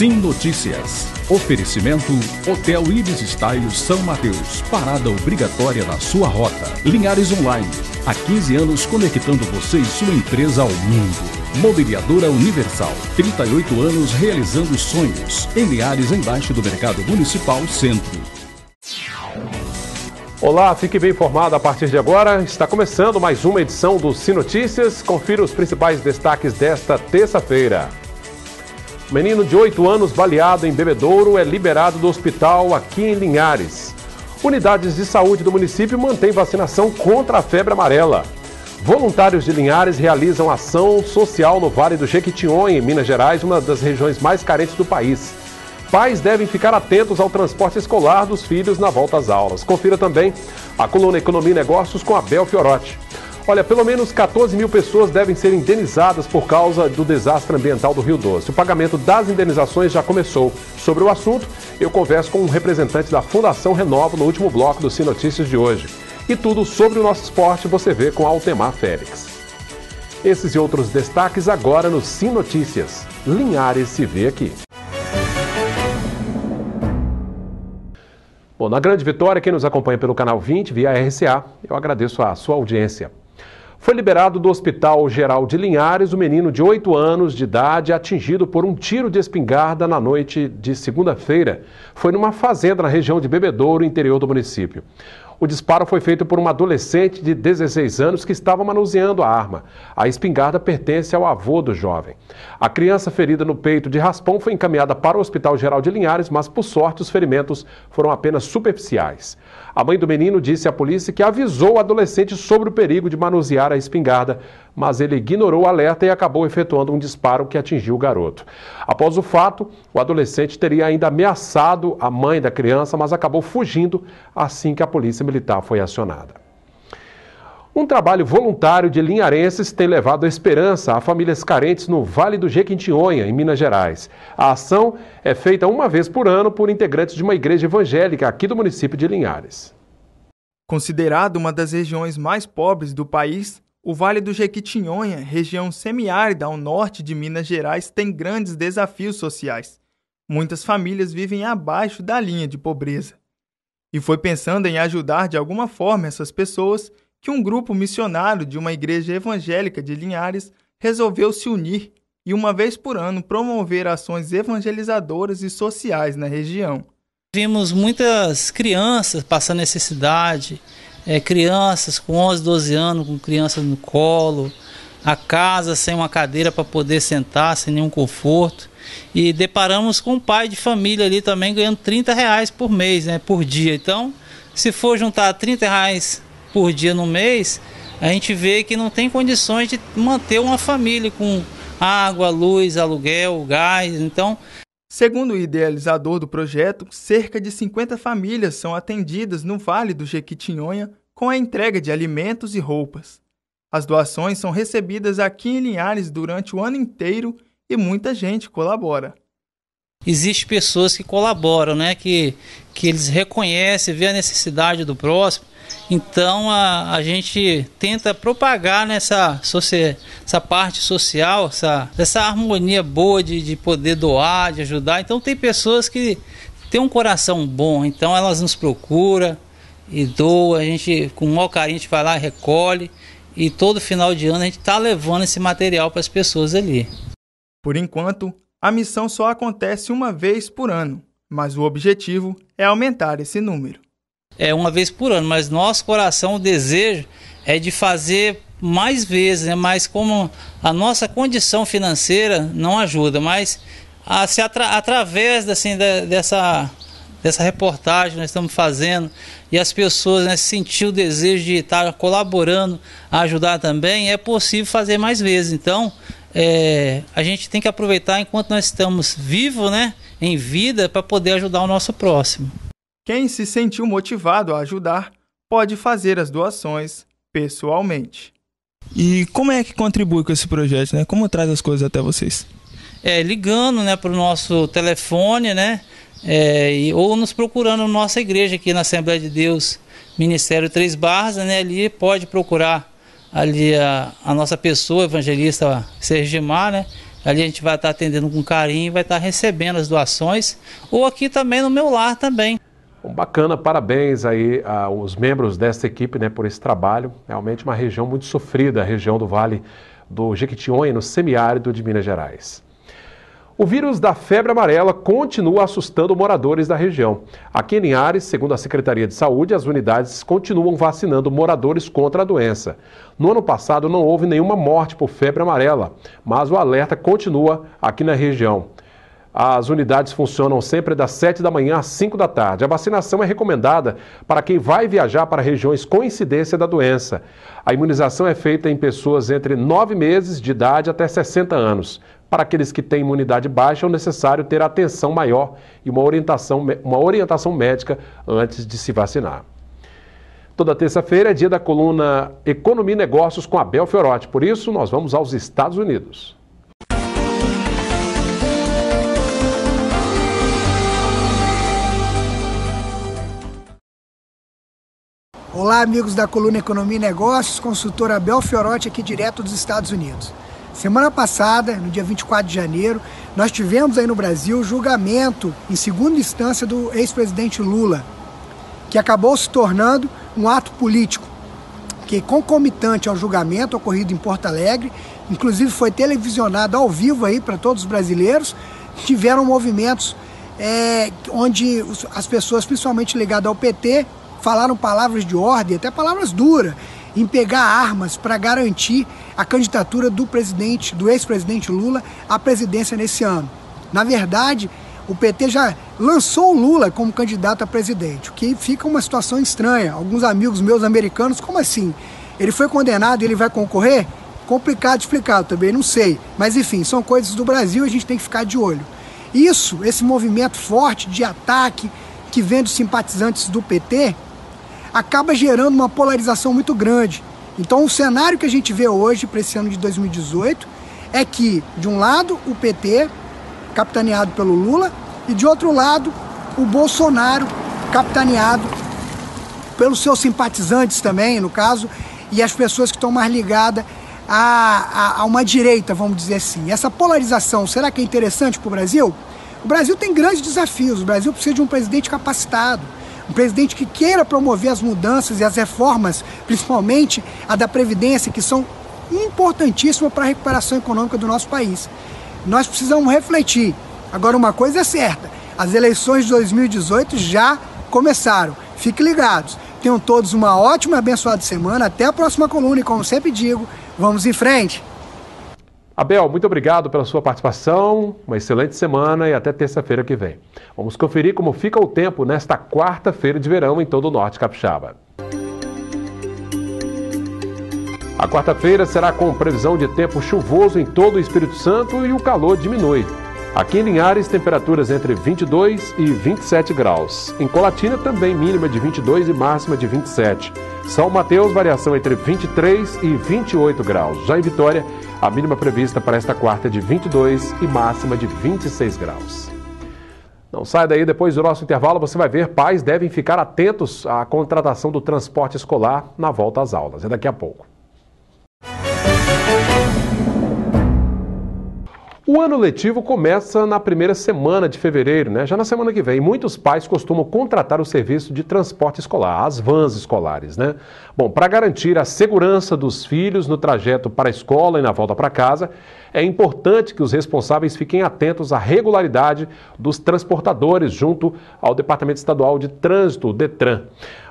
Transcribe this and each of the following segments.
Sim Notícias. Oferecimento Hotel Ibis Style São Mateus. Parada obrigatória na sua rota. Linhares Online. Há 15 anos conectando você e sua empresa ao mundo. Mobiliadora Universal. 38 anos realizando sonhos. Em Linhares, embaixo do Mercado Municipal Centro. Olá, fique bem informado a partir de agora. Está começando mais uma edição do Sim Notícias. Confira os principais destaques desta terça-feira. O menino de 8 anos baleado em Bebedouro é liberado do hospital aqui em Linhares. Unidades de saúde do município mantêm vacinação contra a febre amarela. Voluntários de Linhares realizam ação social no Vale do Jequitinhonha, em Minas Gerais, uma das regiões mais carentes do país. Pais devem ficar atentos ao transporte escolar dos filhos na volta às aulas. Confira também a coluna Economia e Negócios com Abel Fiorotti. Olha, pelo menos 14 mil pessoas devem ser indenizadas por causa do desastre ambiental do Rio Doce. O pagamento das indenizações já começou. Sobre o assunto, eu converso com um representante da Fundação Renovo no último bloco do Sim Notícias de hoje. E tudo sobre o nosso esporte você vê com Altemar Félix. Esses e outros destaques agora no Sim Notícias. Linhares se vê aqui. Bom, na Grande Vitória, quem nos acompanha pelo Canal 20, via RCA, eu agradeço a sua audiência. Foi liberado do Hospital Geral de Linhares o menino de 8 anos de idade atingido por um tiro de espingarda na noite de segunda-feira. Foi numa fazenda na região de Bebedouro, interior do município. O disparo foi feito por uma adolescente de 16 anos que estava manuseando a arma. A espingarda pertence ao avô do jovem. A criança ferida no peito de raspão foi encaminhada para o Hospital Geral de Linhares, mas, por sorte, os ferimentos foram apenas superficiais. A mãe do menino disse à polícia que avisou o adolescente sobre o perigo de manusear a espingarda, mas ele ignorou o alerta e acabou efetuando um disparo que atingiu o garoto. Após o fato, o adolescente teria ainda ameaçado a mãe da criança, mas acabou fugindo assim que a polícia militar foi acionada. Um trabalho voluntário de linharenses tem levado esperança a famílias carentes no Vale do Jequitinhonha, em Minas Gerais. A ação é feita uma vez por ano por integrantes de uma igreja evangélica aqui do município de Linhares. Considerado uma das regiões mais pobres do país, o Vale do Jequitinhonha, região semiárida ao norte de Minas Gerais, tem grandes desafios sociais. Muitas famílias vivem abaixo da linha de pobreza. E foi pensando em ajudar de alguma forma essas pessoas que um grupo missionário de uma igreja evangélica de Linhares resolveu se unir e, uma vez por ano, promover ações evangelizadoras e sociais na região. Vimos muitas crianças passando necessidade, crianças com 11, 12 anos, com crianças no colo, a casa sem uma cadeira para poder sentar, sem nenhum conforto. E deparamos com um pai de família ali também ganhando R$30 por mês, por dia. Então, se for juntar R$30 por dia no mês, a gente vê que não tem condições de manter uma família com água, luz, aluguel, gás. Então, segundo o idealizador do projeto, cerca de 50 famílias são atendidas no Vale do Jequitinhonha com a entrega de alimentos e roupas. As doações são recebidas aqui em Linhares durante o ano inteiro e muita gente colabora. Existem pessoas que colaboram, que eles reconhecem, vê a necessidade do próximo. Então a gente tenta propagar essa parte social, essa harmonia boa de poder doar, de ajudar. Então tem pessoas que têm um coração bom, então elas nos procuram e doam. A gente, com o maior carinho, a gente vai lá e recolhe. E todo final de ano a gente está levando esse material para as pessoas ali. Por enquanto, a missão só acontece uma vez por ano, mas o objetivo é aumentar esse número. É uma vez por ano, mas nosso coração, o desejo é de fazer mais vezes, mas como a nossa condição financeira não ajuda, mas através dessa reportagem que nós estamos fazendo e as pessoas sentir o desejo de estar colaborando, a ajudar também, é possível fazer mais vezes. Então, a gente tem que aproveitar enquanto nós estamos vivos, em vida, para poder ajudar o nosso próximo. Quem se sentiu motivado a ajudar pode fazer as doações pessoalmente. E como é que contribui com esse projeto, Como traz as coisas até vocês? Ligando, para o nosso telefone, ou nos procurando na nossa igreja aqui na Assembleia de Deus, Ministério Três Barras, ali pode procurar ali a nossa pessoa, evangelista Sergimar, Ali a gente vai estar atendendo com carinho, vai estar recebendo as doações, ou aqui também no meu lar também. Bacana, parabéns aí aos membros dessa equipe, né, por esse trabalho. Realmente uma região muito sofrida, a região do Vale do Jequitinhonha, no semiárido de Minas Gerais. O vírus da febre amarela continua assustando moradores da região. Aqui em Linhares, segundo a Secretaria de Saúde, as unidades continuam vacinando moradores contra a doença. No ano passado não houve nenhuma morte por febre amarela, mas o alerta continua aqui na região. As unidades funcionam sempre das 7 da manhã às 5 da tarde. A vacinação é recomendada para quem vai viajar para regiões com incidência da doença. A imunização é feita em pessoas entre 9 meses de idade até 60 anos. Para aqueles que têm imunidade baixa, é necessário ter atenção maior e uma orientação médica antes de se vacinar. Toda terça-feira é dia da coluna Economia e Negócios com Abel Fiorotti. Por isso, nós vamos aos Estados Unidos. Olá, amigos da coluna Economia e Negócios, consultor Abel Fiorotti aqui direto dos Estados Unidos. Semana passada, no dia 24 de janeiro, nós tivemos aí no Brasil o julgamento em segunda instância do ex-presidente Lula, que acabou se tornando um ato político, que concomitante ao julgamento ocorrido em Porto Alegre, inclusive foi televisionado ao vivo aí para todos os brasileiros, tiveram movimentos onde as pessoas, principalmente ligadas ao PT, falaram palavras de ordem, até palavras duras, em pegar armas para garantir a candidatura do ex-presidente Lula à presidência nesse ano. Na verdade, o PT já lançou o Lula como candidato a presidente, o que fica uma situação estranha. Alguns amigos meus americanos, como assim? Ele foi condenado e ele vai concorrer? Complicado de explicar, eu também não sei. Mas enfim, são coisas do Brasil e a gente tem que ficar de olho. Esse movimento forte de ataque que vem dos simpatizantes do PT, acaba gerando uma polarização muito grande. Então o cenário que a gente vê hoje para esse ano de 2018 é que, de um lado, o PT, capitaneado pelo Lula, e de outro lado, o Bolsonaro, capitaneado pelos seus simpatizantes também, no caso, e as pessoas que estão mais ligadas a uma direita, vamos dizer assim. Essa polarização, será que é interessante para o Brasil? O Brasil tem grandes desafios, o Brasil precisa de um presidente capacitado, um presidente que queira promover as mudanças e as reformas, principalmente a da Previdência, que são importantíssimas para a recuperação econômica do nosso país. Nós precisamos refletir. Agora, uma coisa é certa, as eleições de 2018 já começaram. Fiquem ligados. Tenham todos uma ótima e abençoada semana. Até a próxima coluna e, como sempre digo, vamos em frente. Abel, muito obrigado pela sua participação, uma excelente semana e até terça-feira que vem. Vamos conferir como fica o tempo nesta quarta-feira de verão em todo o norte capixaba. A quarta-feira será com previsão de tempo chuvoso em todo o Espírito Santo e o calor diminui. Aqui em Linhares, temperaturas entre 22 e 27 graus. Em Colatina, também mínima de 22 e máxima de 27. São Mateus, variação entre 23 e 28 graus. Já em Vitória, a mínima prevista para esta quarta é de 22 e máxima de 26 graus. Não sai daí, depois do nosso intervalo você vai ver, pais devem ficar atentos à contratação do transporte escolar na volta às aulas. É daqui a pouco. O ano letivo começa na primeira semana de fevereiro, né? Já na semana que vem. Muitos pais costumam contratar o serviço de transporte escolar, as vans escolares, né? Bom, para garantir a segurança dos filhos no trajeto para a escola e na volta para casa, é importante que os responsáveis fiquem atentos à regularidade dos transportadores junto ao Departamento Estadual de Trânsito, o DETRAN.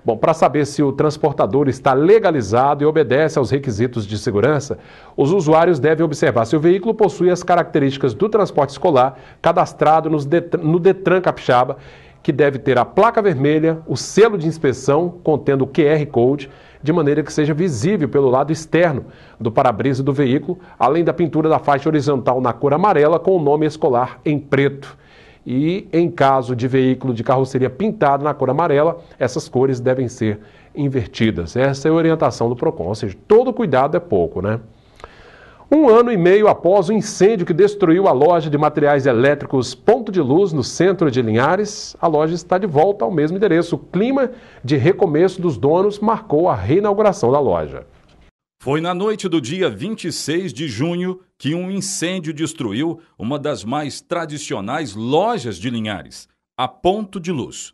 Bom, para saber se o transportador está legalizado e obedece aos requisitos de segurança, os usuários devem observar se o veículo possui as características do transporte escolar cadastrado no DETRAN Capixaba, que deve ter a placa vermelha, o selo de inspeção contendo o QR Code, de maneira que seja visível pelo lado externo do para-brisa do veículo, além da pintura da faixa horizontal na cor amarela com o nome escolar em preto. E, em caso de veículo de carroceria pintado na cor amarela, essas cores devem ser invertidas. Essa é a orientação do PROCON, ou seja, todo cuidado é pouco, né? 1 ano e meio após o incêndio que destruiu a loja de materiais elétricos Ponto de Luz, no centro de Linhares, a loja está de volta ao mesmo endereço. O clima de recomeço dos donos marcou a reinauguração da loja. Foi na noite do dia 26 de junho que um incêndio destruiu uma das mais tradicionais lojas de Linhares, a Ponto de Luz.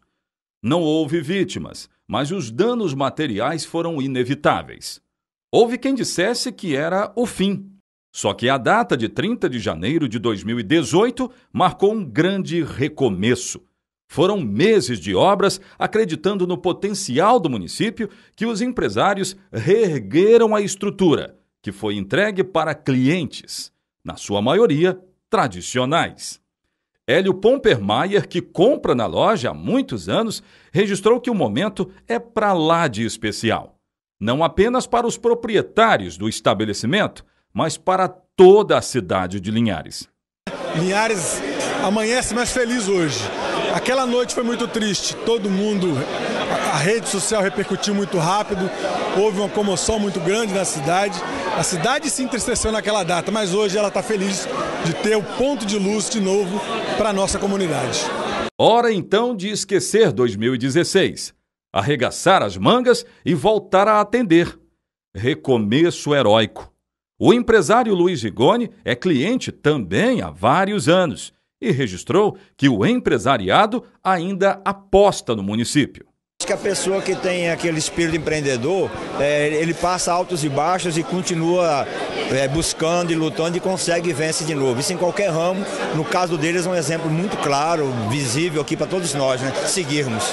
Não houve vítimas, mas os danos materiais foram inevitáveis. Houve quem dissesse que era o fim. Só que a data de 30 de janeiro de 2018 marcou um grande recomeço. Foram meses de obras acreditando no potencial do município que os empresários reergueram a estrutura, que foi entregue para clientes, na sua maioria tradicionais. Hélio Pompermayer, que compra na loja há muitos anos, registrou que o momento é para lá de especial. Não apenas para os proprietários do estabelecimento, mas para toda a cidade de Linhares. Linhares amanhece mais feliz hoje. Aquela noite foi muito triste, todo mundo, a rede social repercutiu muito rápido, houve uma comoção muito grande na cidade. A cidade se entristeceu naquela data, mas hoje ela está feliz de ter o Ponto de Luz de novo para a nossa comunidade. Hora então de esquecer 2016, arregaçar as mangas e voltar a atender. Recomeço heróico. O empresário Luiz Rigoni é cliente também há vários anos e registrou que o empresariado ainda aposta no município. Acho que a pessoa que tem aquele espírito empreendedor, ele passa altos e baixos e continua buscando e lutando e consegue e vence de novo. Isso em qualquer ramo. No caso deles é um exemplo muito claro, visível aqui para todos nós, né? Seguirmos.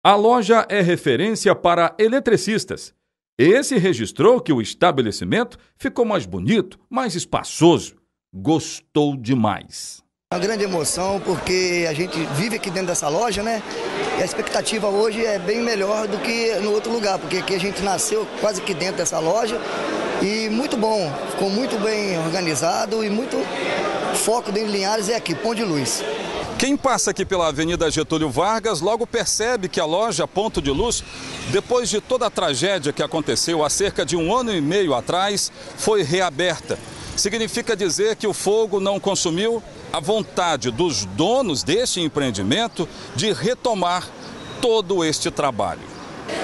A loja é referência para eletricistas. Esse registrou que o estabelecimento ficou mais bonito, mais espaçoso. Gostou demais. Uma grande emoção porque a gente vive aqui dentro dessa loja, né? E a expectativa hoje é bem melhor do que no outro lugar, porque aqui a gente nasceu quase que dentro dessa loja e muito bom, ficou muito bem organizado e muito foco dentro de Linhares é aqui, Ponto de Luz. Quem passa aqui pela Avenida Getúlio Vargas logo percebe que a loja Ponto de Luz, depois de toda a tragédia que aconteceu há cerca de 1 ano e meio atrás, foi reaberta. Significa dizer que o fogo não consumiu a vontade dos donos deste empreendimento de retomar todo este trabalho.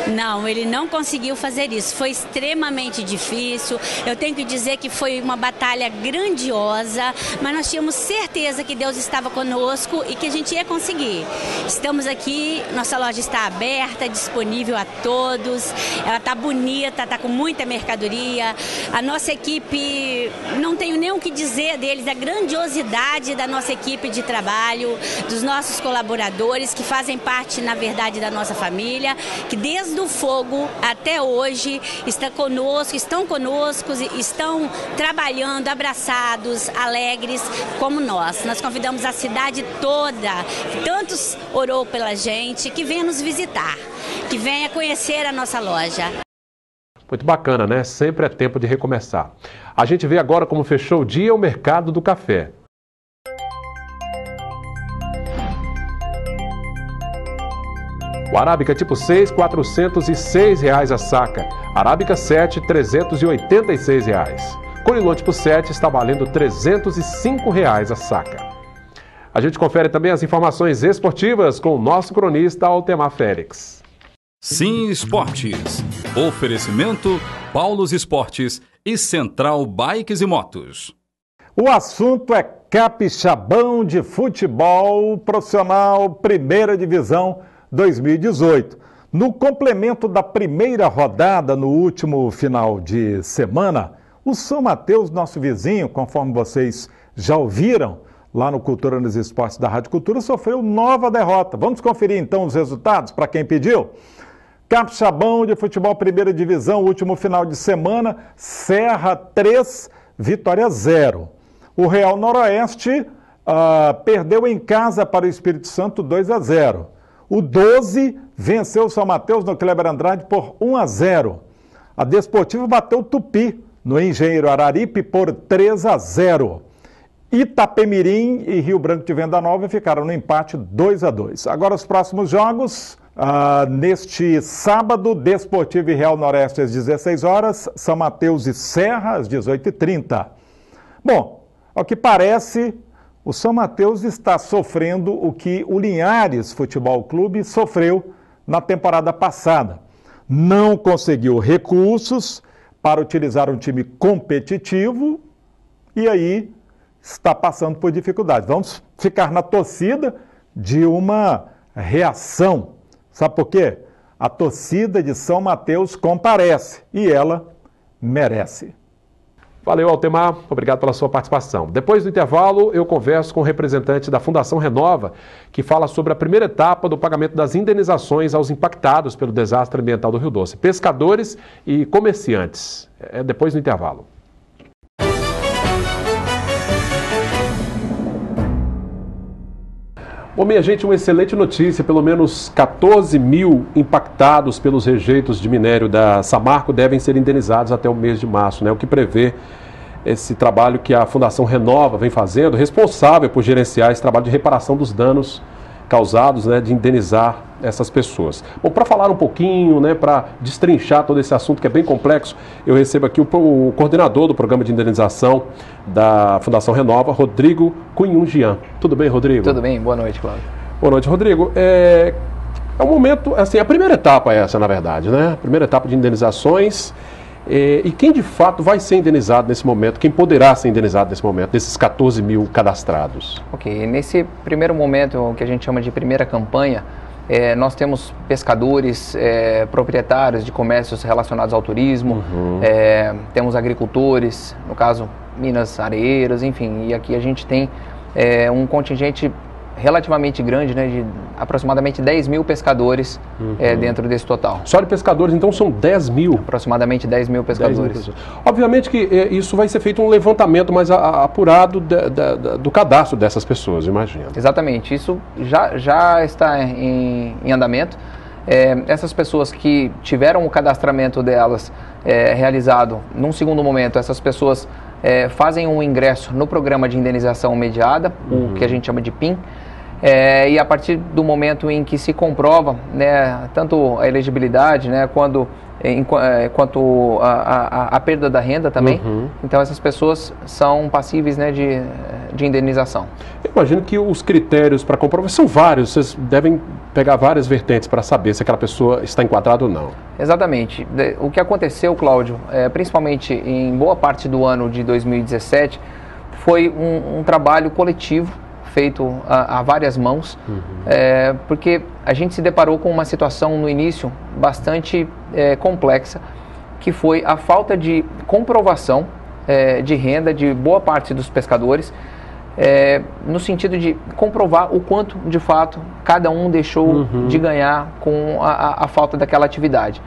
Não, ele não conseguiu fazer isso. Foi extremamente difícil. Eu tenho que dizer que foi uma batalha grandiosa, mas nós tínhamos certeza que Deus estava conosco e que a gente ia conseguir. Estamos aqui, nossa loja está aberta, disponível a todos. Ela está bonita, está com muita mercadoria. A nossa equipe, não tenho nem o que dizer deles, a grandiosidade da nossa equipe de trabalho, dos nossos colaboradores que fazem parte, na verdade, da nossa família, que desde o fogo até hoje estão conosco, estão trabalhando abraçados, alegres como nós. Nós convidamos a cidade toda, que tantos orou pela gente, que venha nos visitar, que venha conhecer a nossa loja. Muito bacana, né? Sempre é tempo de recomeçar. A gente vê agora como fechou o dia o mercado do café. O Arábica tipo 6, R$ 406 a saca. Arábica 7, R$ 386. Conilon tipo 7 está valendo R$ 305 a saca. A gente confere também as informações esportivas com o nosso cronista Altemar Félix. Sim Esportes. Oferecimento Paulos Esportes e Central Bikes e Motos. O assunto é Capixabão de Futebol Profissional Primeira Divisão 2018. No complemento da primeira rodada no último final de semana, o São Mateus, nosso vizinho, conforme vocês já ouviram lá no Cultura nos Esportes da Rádio Cultura, sofreu nova derrota. Vamos conferir então os resultados para quem pediu? Capixabão de Futebol Primeira Divisão, último final de semana, Serra 3, Vitória 0. O Real Noroeste perdeu em casa para o Espírito Santo 2-0. O 12 venceu o São Mateus no Kleber Andrade por 1-0. A Desportiva bateu o Tupi no Engenheiro Araripe por 3-0. Itapemirim e Rio Branco de Venda Nova ficaram no empate 2-2. Agora os próximos jogos. Neste sábado, Desportiva e Real Noroeste às 16 horas, São Mateus e Serra às 18h30. Bom, ao que parece, o São Mateus está sofrendo o que o Linhares Futebol Clube sofreu na temporada passada. Não conseguiu recursos para utilizar um time competitivo e aí está passando por dificuldades. Vamos ficar na torcida de uma reação. Sabe por quê? A torcida de São Mateus comparece e ela merece. Valeu, Altemar. Obrigado pela sua participação. Depois do intervalo, eu converso com o representante da Fundação Renova, que fala sobre a primeira etapa do pagamento das indenizações aos impactados pelo desastre ambiental do Rio Doce, pescadores e comerciantes. É depois do intervalo. Bom, minha gente, uma excelente notícia. Pelo menos 14 mil impactados pelos rejeitos de minério da Samarco devem ser indenizados até o mês de março, né? O que prevê esse trabalho que a Fundação Renova vem fazendo, responsável por gerenciar esse trabalho de reparação dos danos causados, né, de indenizar essas pessoas. Bom, para falar um pouquinho, né, para destrinchar todo esse assunto que é bem complexo, eu recebo aqui o coordenador do programa de indenização da Fundação Renova, Rodrigo Cunhungian. Tudo bem, Rodrigo? Tudo bem, boa noite, Cláudio. Boa noite, Rodrigo. É um momento, assim, a primeira etapa é essa, na verdade, né? A primeira etapa de indenizações. E quem de fato vai ser indenizado nesse momento, quem poderá ser indenizado nesse momento, desses 14 mil cadastrados? Ok, nesse primeiro momento, o que a gente chama de primeira campanha, nós temos pescadores, proprietários de comércios relacionados ao turismo, temos agricultores, no caso minas areieiras, enfim, e aqui a gente tem um contingente relativamente grande, né, de aproximadamente 10 mil pescadores dentro desse total. Só de pescadores, então são 10 mil? Aproximadamente 10 mil pescadores. Obviamente que isso vai ser feito um levantamento mais apurado do cadastro dessas pessoas, imagino. Exatamente, isso já está em andamento. Essas pessoas que tiveram o cadastramento delas realizado num segundo momento, essas pessoas fazem um ingresso no programa de indenização mediada, o que a gente chama de PIN, e a partir do momento em que se comprova, né, tanto a elegibilidade, né, quanto a perda da renda também, então essas pessoas são passíveis, né, de indenização. Eu imagino que os critérios para comprovar são vários, vocês devem pegar várias vertentes para saber se aquela pessoa está enquadrada ou não. Exatamente. O que aconteceu, Cláudio, principalmente em boa parte do ano de 2017, foi um trabalho coletivo feito a várias mãos, porque a gente se deparou com uma situação no início bastante complexa, que foi a falta de comprovação de renda de boa parte dos pescadores, no sentido de comprovar o quanto de fato cada um deixou de ganhar com a falta daquela atividade.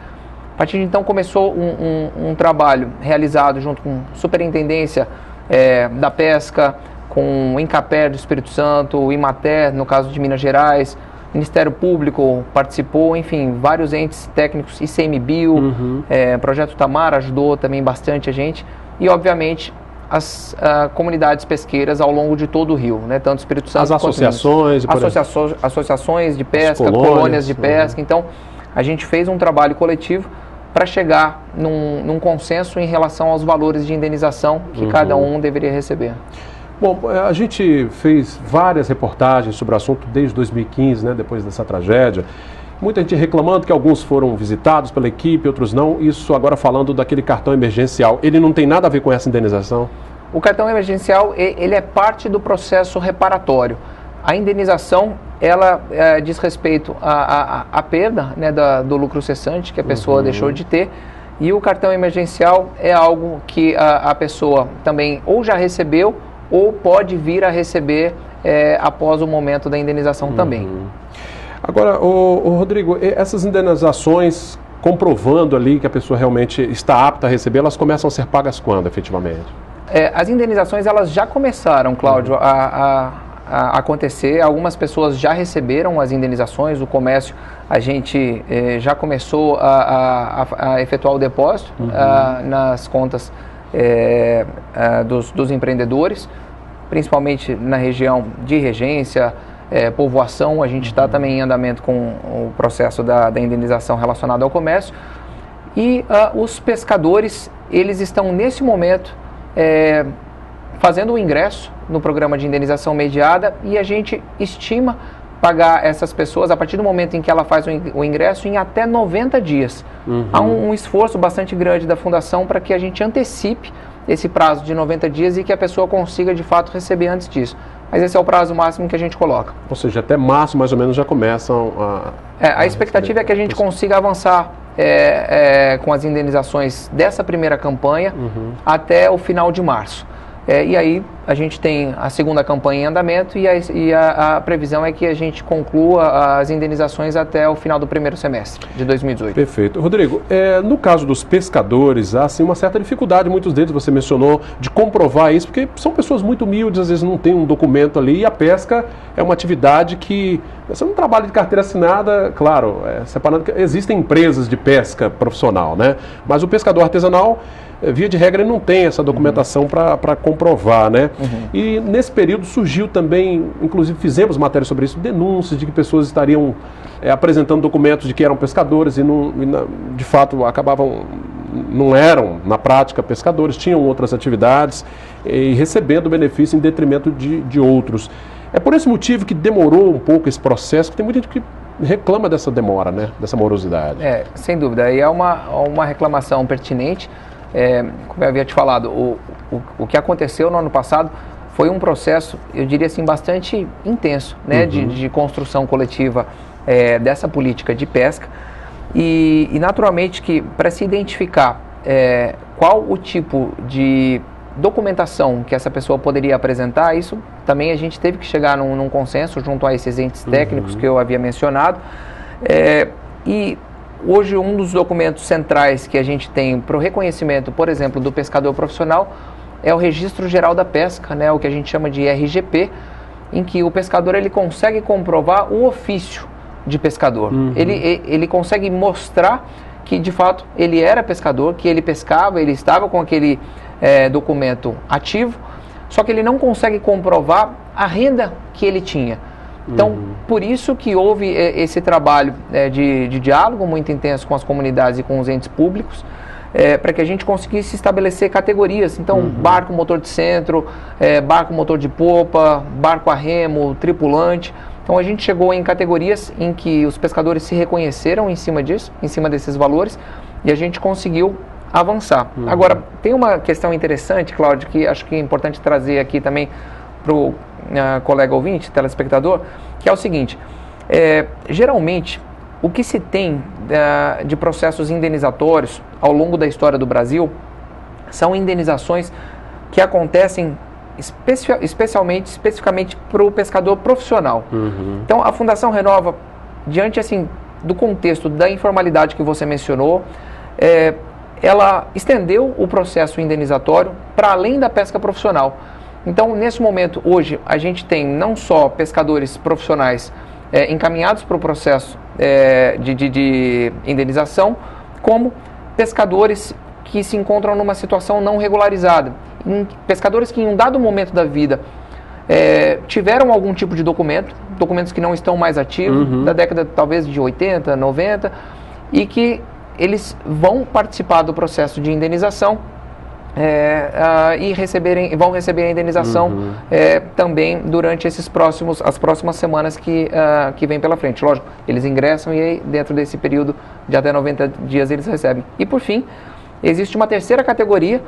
A partir de então começou um trabalho realizado junto com a Superintendência da Pesca, com o INCAPER do Espírito Santo, o IMATER, no caso de Minas Gerais, o Ministério Público participou, enfim, vários entes técnicos, ICMBio, Projeto Tamar ajudou também bastante a gente, e obviamente as comunidades pesqueiras ao longo de todo o Rio, né, tanto o Espírito Santo quanto associações de pesca, colônias de pesca. Então a gente fez um trabalho coletivo para chegar num consenso em relação aos valores de indenização que cada um deveria receber. Bom, a gente fez várias reportagens sobre o assunto desde 2015, né, depois dessa tragédia. Muita gente reclamando que alguns foram visitados pela equipe, outros não. Isso agora falando daquele cartão emergencial. Ele não tem nada a ver com essa indenização? O cartão emergencial, ele é parte do processo reparatório. A indenização, ela diz respeito à perda, né, do lucro cessante que a pessoa deixou de ter. E o cartão emergencial é algo que a pessoa também ou já recebeu ou pode vir a receber após o momento da indenização também. Agora, Rodrigo, essas indenizações, comprovando ali que a pessoa realmente está apta a receber, elas começam a ser pagas quando, efetivamente? As indenizações, elas já começaram, Cláudio, a acontecer. Algumas pessoas já receberam as indenizações, o comércio, a gente já começou a efetuar o depósito nas contas dos empreendedores, principalmente na região de regência, povoação. A gente está também em andamento com o processo da indenização relacionada ao comércio. E os pescadores, eles estão nesse momento fazendo o ingresso no programa de indenização mediada, e a gente estima pagar essas pessoas a partir do momento em que ela faz o ingresso em até 90 dias. Há um esforço bastante grande da Fundação para que a gente antecipe esse prazo de 90 dias e que a pessoa consiga de fato receber antes disso. Mas esse é o prazo máximo que a gente coloca. Ou seja, até março mais ou menos já começam a... a expectativa é que a gente consiga avançar com as indenizações dessa primeira campanha até o final de março. E aí a gente tem a segunda campanha em andamento e a previsão é que a gente conclua as indenizações até o final do primeiro semestre de 2018. Perfeito. Rodrigo, no caso dos pescadores, há assim, uma certa dificuldade, muitos deles você mencionou, de comprovar isso, porque são pessoas muito humildes, às vezes não tem um documento ali, e a pesca é uma atividade que... Você não trabalha de carteira assinada, claro, separando que existem empresas de pesca profissional, né? Mas o pescador artesanal, via de regra, ele não tem essa documentação para comprovar, né? E nesse período surgiu também, inclusive fizemos matéria sobre isso, denúncias de que pessoas estariam apresentando documentos de que eram pescadores e de fato não eram, na prática, pescadores, tinham outras atividades e recebendo benefício em detrimento de outros. É por esse motivo que demorou um pouco esse processo, que tem muita gente que reclama dessa demora, né? Dessa morosidade. Sem dúvida, e é uma reclamação pertinente. Como eu havia te falado, o que aconteceu no ano passado foi um processo, eu diria assim, bastante intenso, né, de construção coletiva dessa política de pesca e naturalmente que para se identificar qual o tipo de documentação que essa pessoa poderia apresentar, isso também a gente teve que chegar num consenso junto a esses entes técnicos que eu havia mencionado e hoje, um dos documentos centrais que a gente tem para o reconhecimento, por exemplo, do pescador profissional é o Registro Geral da Pesca, né, o que a gente chama de RGP, em que o pescador ele consegue comprovar o ofício de pescador. Ele consegue mostrar que, de fato, ele era pescador, que ele pescava, ele estava com aquele documento ativo, só que ele não consegue comprovar a renda que ele tinha. Então, por isso que houve esse trabalho de diálogo muito intenso com as comunidades e com os entes públicos, para que a gente conseguisse estabelecer categorias. Então, barco motor de centro, barco motor de popa, barco a remo, tripulante. Então, a gente chegou em categorias em que os pescadores se reconheceram em cima disso, em cima desses valores, e a gente conseguiu avançar. Agora, tem uma questão interessante, Cláudio, que acho que é importante trazer aqui também para o colega ouvinte, telespectador, que é o seguinte, geralmente o que se tem de processos indenizatórios ao longo da história do Brasil são indenizações que acontecem especificamente para o pescador profissional. Então a Fundação Renova, diante assim, do contexto da informalidade que você mencionou, ela estendeu o processo indenizatório para além da pesca profissional. Então, nesse momento, hoje, a gente tem não só pescadores profissionais encaminhados para o processo de indenização, como pescadores que se encontram numa situação não regularizada. Pescadores que em um dado momento da vida tiveram algum tipo de documentos que não estão mais ativos, da década talvez de 80, 90, e que eles vão participar do processo de indenização e vão receber a indenização também durante as próximas semanas que vem pela frente. Lógico, eles ingressam e aí, dentro desse período de até 90 dias eles recebem. E por fim, existe uma terceira categoria,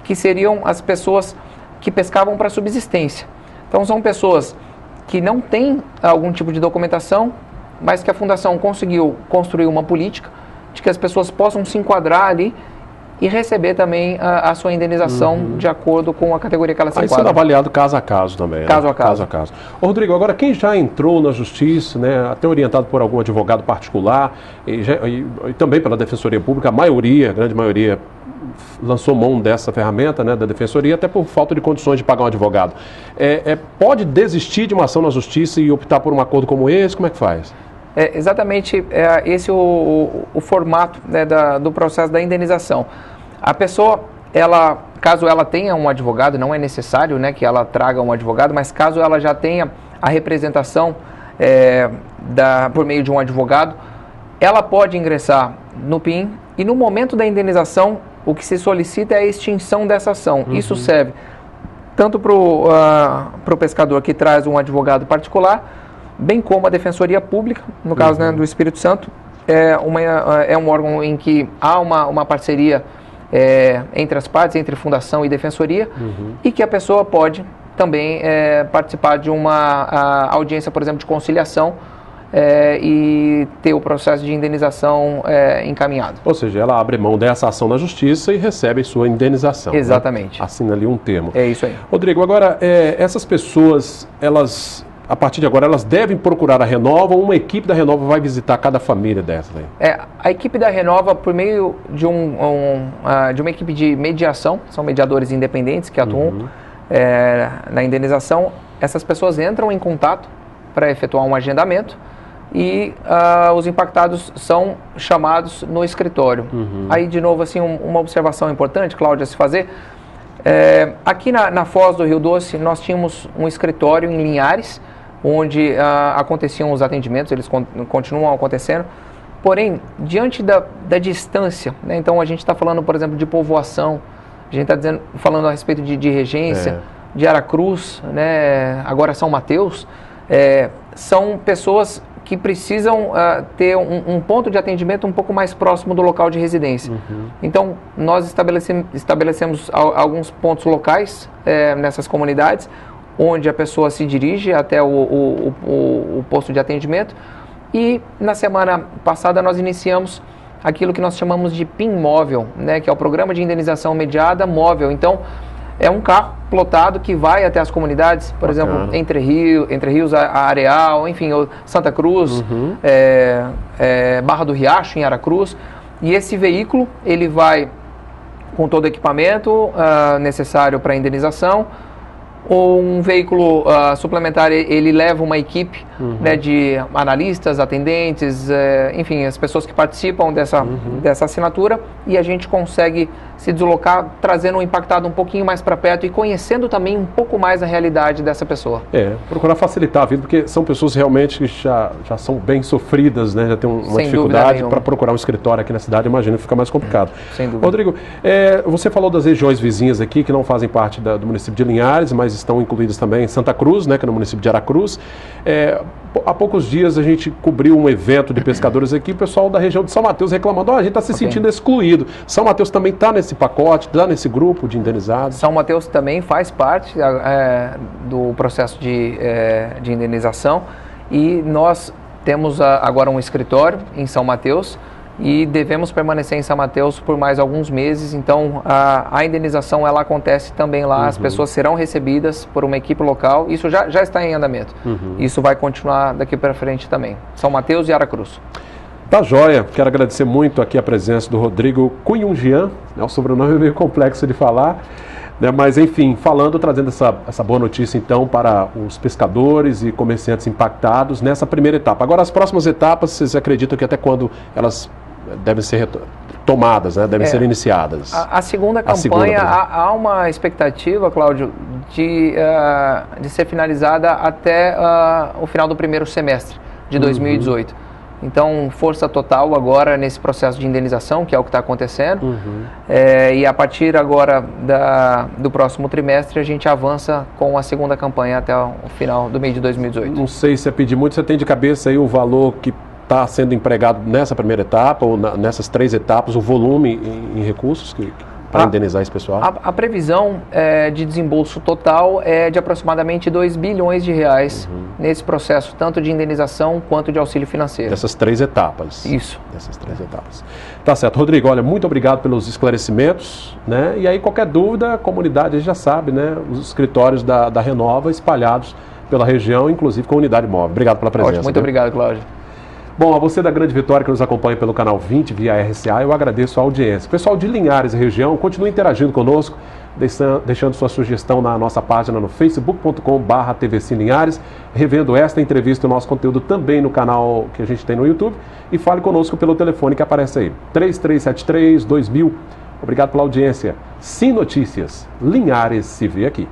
que seriam as pessoas que pescavam para subsistência. Então são pessoas que não têm algum tipo de documentação, mas que a Fundação conseguiu construir uma política de que as pessoas possam se enquadrar ali e receber também a sua indenização de acordo com a categoria que ela se enquadra. Isso é avaliado caso a caso também. Caso né? a caso. Caso a caso. Ô, Rodrigo, agora quem já entrou na justiça, né, até orientado por algum advogado particular e também pela Defensoria Pública, a grande maioria lançou mão dessa ferramenta, né, da Defensoria, até por falta de condições de pagar um advogado. Pode desistir de uma ação na justiça e optar por um acordo como esse? Como é que faz? Exatamente esse o formato, né, do processo da indenização. A pessoa, caso ela tenha um advogado, não é necessário, né, que ela traga um advogado, mas caso ela já tenha a representação por meio de um advogado, ela pode ingressar no PIN e no momento da indenização o que se solicita é a extinção dessa ação. Isso serve tanto para o pescador que traz um advogado particular, bem como a Defensoria Pública, no caso, né, do Espírito Santo, é um órgão em que há uma parceria entre as partes, entre Fundação e Defensoria, e que a pessoa pode também participar de uma audiência, por exemplo, de conciliação, e ter o processo de indenização encaminhado. Ou seja, ela abre mão dessa ação na justiça e recebe sua indenização. Exatamente. Né? Assina ali um termo. É isso aí. Rodrigo, agora, essas pessoas, a partir de agora, elas devem procurar a Renova ou uma equipe da Renova vai visitar cada família dessas aí? A equipe da Renova, por meio de uma equipe de mediação, são mediadores independentes que atuam na indenização, essas pessoas entram em contato para efetuar um agendamento e os impactados são chamados no escritório. Aí, de novo, assim, uma observação importante, Cláudia, a se fazer. Aqui na Foz do Rio Doce, nós tínhamos um escritório em Linhares, onde aconteciam os atendimentos, eles continuam acontecendo. Porém, diante da distância, né, então a gente está falando, por exemplo, de povoação, a gente está falando a respeito de regência, de Aracruz, né, agora São Mateus, são pessoas que precisam ter um ponto de atendimento um pouco mais próximo do local de residência. Então, nós estabelecemos alguns pontos locais nessas comunidades, onde a pessoa se dirige até o posto de atendimento. E na semana passada nós iniciamos aquilo que nós chamamos de PIN móvel, né, que é o Programa de Indenização Mediada Móvel. Então, é um carro plotado que vai até as comunidades, por exemplo, Entre Rios, a Areal, enfim, Santa Cruz, Barra do Riacho, em Aracruz. E esse veículo, ele vai com todo o equipamento necessário para a indenização. Ou um veículo suplementar, ele leva uma equipe né, de analistas, atendentes, enfim, as pessoas que participam dessa assinatura, e a gente consegue se deslocar, trazendo o impactado um pouquinho mais para perto e conhecendo também um pouco mais a realidade dessa pessoa. Procurar facilitar a vida, porque são pessoas realmente que já são bem sofridas, né, já tem uma dificuldade para procurar um escritório aqui na cidade, imagino que fica mais complicado. Sem dúvida. Rodrigo, você falou das regiões vizinhas aqui, que não fazem parte do município de Linhares, mas estão incluídas também em Santa Cruz, né, que é no município de Aracruz. Há poucos dias a gente cobriu um evento de pescadores aqui, o pessoal da região de São Mateus reclamando, a gente está se sentindo excluído. São Mateus também está nesse pacote, está nesse grupo de indenizados? São Mateus também faz parte do processo de indenização, e nós temos agora um escritório em São Mateus e devemos permanecer em São Mateus por mais alguns meses. Então a indenização ela acontece também lá, as pessoas serão recebidas por uma equipe local, isso já está em andamento. Isso vai continuar daqui para frente também. São Mateus e Aracruz. Tá joia, quero agradecer muito aqui a presença do Rodrigo Cunhungian, né, o sobrenome é meio complexo de falar, né, mas enfim, trazendo essa boa notícia então para os pescadores e comerciantes impactados nessa primeira etapa. Agora as próximas etapas, vocês acreditam que até quando elas devem ser tomadas, né, devem ser iniciadas? A segunda campanha, há uma expectativa, Cláudio, de ser finalizada até o final do primeiro semestre de 2018. Então, força total agora nesse processo de indenização, que é o que está acontecendo. E a partir agora do próximo trimestre, a gente avança com a segunda campanha até o final do mês de 2018. Não sei se é pedir muito, você tem de cabeça aí o valor que está sendo empregado nessa primeira etapa, ou nessas 3 etapas, o volume em recursos para indenizar esse pessoal? A previsão de desembolso total é de aproximadamente 2 bilhões de reais nesse processo, tanto de indenização quanto de auxílio financeiro. Dessas 3 etapas. Isso. Dessas 3 etapas. Tá certo. Rodrigo, olha, muito obrigado pelos esclarecimentos, né? E aí, qualquer dúvida, a comunidade já sabe, né? Os escritórios da Renova espalhados pela região, inclusive com unidade móvel. Obrigado pela presença. Ótimo, muito obrigado, Cláudio. Bom, a você da Grande Vitória que nos acompanha pelo canal 20 via RCA, eu agradeço a audiência. Pessoal de Linhares e região, continue interagindo conosco, deixando sua sugestão na nossa página no facebook.com/TVC Linhares, revendo esta entrevista e o nosso conteúdo também no canal que a gente tem no YouTube, e fale conosco pelo telefone que aparece aí, 3373-2000. Obrigado pela audiência. Sim Notícias, Linhares se vê aqui.